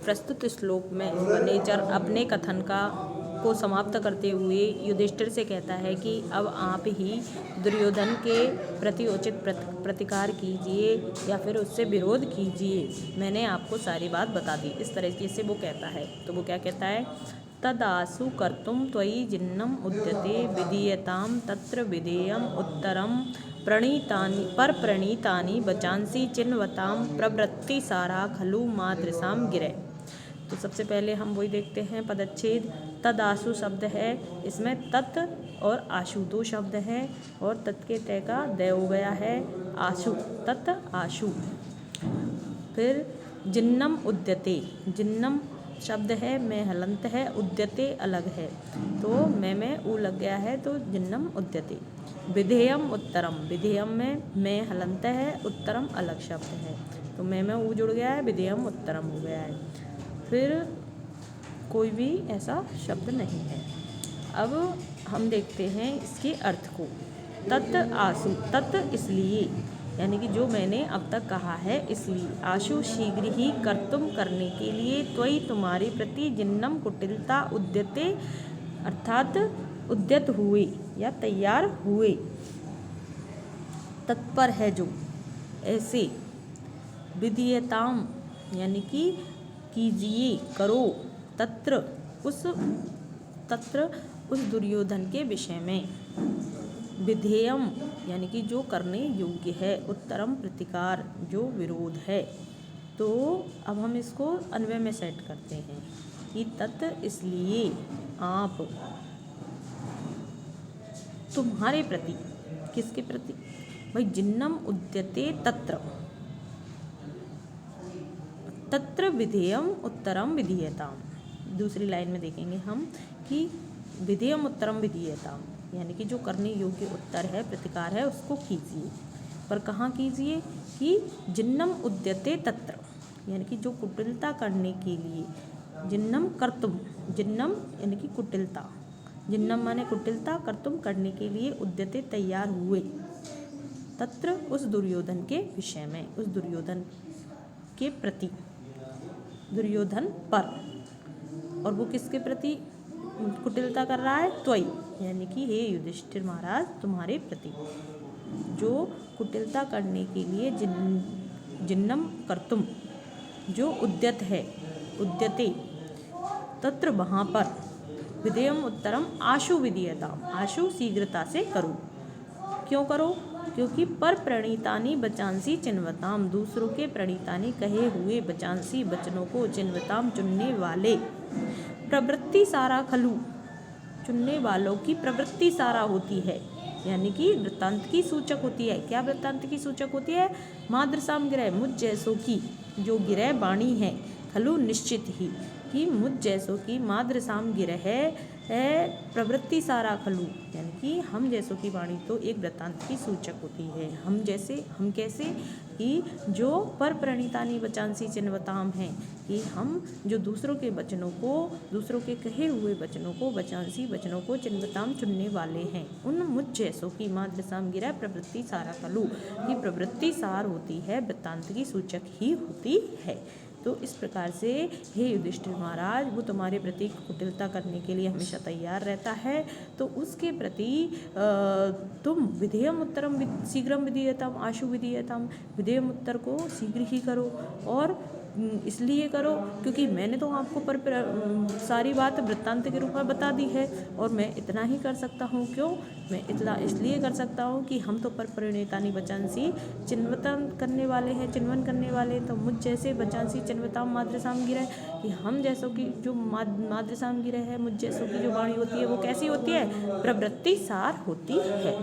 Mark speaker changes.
Speaker 1: प्रस्तुत श्लोक में वनेचर अपने कथन को समाप्त करते हुए युधिष्ठिर से कहता है कि अब आप ही दुर्योधन के प्रति उचित प्रतिकार कीजिए या फिर उससे विरोध कीजिए, मैंने आपको सारी बात बता दी। इस तरीके से वो कहता है। तो वो क्या कहता है, तदासु कर्तुम त्वयि जिन्नम उद्यते विधीयताम तत्र विधेयम उत्तरम प्रणीतानि वचांसी चिन्वताम प्रवृत्ति सारा खलु मादृशाम गिरे। तो सबसे पहले हम वही देखते हैं पदच्छेद। तदासु शब्द है, इसमें तत् और आशु दो शब्द हैं और तत् के तय का दय हो गया है आशु, तत् आशु। फिर जिन्नम उद्यते, जिन्नम शब्द है, मैं हलंत है, उद्यते अलग है, तो मैं में ऊ लग गया है तो जिन्नम उद्यते। विधेयम उत्तरम, विधेयम में मैं हलंत है, उत्तरम अलग शब्द है, तो मैं में ऊ जुड़ गया है, विधेयम उत्तरम हो गया है। फिर कोई भी ऐसा शब्द नहीं है। अब हम देखते हैं इसके अर्थ को। तत् आशु, तत् इसलिए, यानी कि जो मैंने अब तक कहा है इसलिए, आशु शीघ्र ही कर्तुम करने के लिए, त्वयि तुम्हारे प्रति जिन्नम कुटिलता उद्यते अर्थात उद्यत हुए या तैयार हुए, तत्पर है जो, ऐसे, विधीयताम यानी कि कीजिए, करो, तत्र उस दुर्योधन के विषय में, विधेयम यानी कि जो करने योग्य है, उत्तरम प्रतिकार जो विरोध है। तो अब हम इसको अन्वय में सेट करते हैं कि तत् इसलिए आप तुम्हारे प्रति, किसके प्रति भाई, जिन्नम उद्यते तत्र विधेयम उत्तरम विधीयताम। दूसरी लाइन में देखेंगे हम कि विधेयम उत्तरम विधीयताम यानी कि जो करने योग्य उत्तर है, प्रतिकार है, उसको कीजिए। पर कहाँ कीजिए कि जिन्नम उद्यते तत्र, यानी कि जो कुटिलता करने के लिए, जिन्नम कर्तुम, जिन्नम यानी कि कुटिलता, जिन्नम माने कुटिलता, कर्तुम करने के लिए, उद्यते तैयार हुए, तत्र उस दुर्योधन के विषय में, उस दुर्योधन के प्रति, दुर्योधन पर, और वो किसके प्रति कुटिलता कर रहा है, त्वयि यानी कि हे युधिष्ठिर महाराज तुम्हारे प्रति, जो कुटिलता करने के लिए जिन्नम कर्तुम जो उद्यत है, उद्यते तत्र वहाँ पर, विधेयम उत्तरम आशु विधीयताम, आशु शीघ्रता से करो। क्यों करो, क्योंकि पर प्रणीतानि वचांसी चिन्वताम, दूसरों के प्रणीतानि कहे हुए वचांसी वचनों को, चिन्वताम चुनने वाले, प्रवृत्ति सारा खलु चुनने वालों की प्रवृत्ति सारा होती है, यानी कि वृत्तांत की सूचक होती है। क्या वृत्तांत की सूचक होती है, माद्रसाम गिरह, मुझ जैसों की जो गिरह बाणी है, खलु निश्चित ही, कि मुझ जैसों की माद्रसाम गिरह है प्रवृत्ति सारा खलु, यानी कि हम जैसों की वाणी तो एक वृत्तांत की सूचक होती है। हम जैसे, हम कैसे, कि जो पर प्रणीतानि वचांसी चिन्वताम हैं, कि हम जो दूसरों के वचनों को, दूसरों के कहे हुए वचनों को, वचांसी वचनों को चिन्वताम चुनने वाले हैं, उन मुझ जैसों की माद्रसाम गिरह प्रवृत्ति सारा खलु, की प्रवृत्ति सार होती है, वृत्तांत की सूचक ही होती है। तो इस प्रकार से हे युधिष्ठिर महाराज, वो तुम्हारे प्रति कुटिलता करने के लिए हमेशा तैयार रहता है, तो उसके प्रति तुम विधेयम उत्तरम शीघ्रम विधीयताम आशु विधीयताम, विधेयम उत्तर को शीघ्र ही करो। और इसलिए करो क्योंकि मैंने तो आपको सारी बात वृत्तांत के रूप में बता दी है, और मैं इतना ही कर सकता हूँ। क्यों मैं इतना इसलिए कर सकता हूँ कि हम तो पर प्रणीतानि वचांसी चिन्वतन करने वाले हैं, चिन्वन करने वाले, तो मुझ जैसे वचांसी चिन्वताम माद्रसाम गिरह, कि हम जैसों की जो माद्रसाम गिरह है, मुझ जैसों की जो वाणी होती है वो कैसी होती है, प्रवृत्ति सार होती है।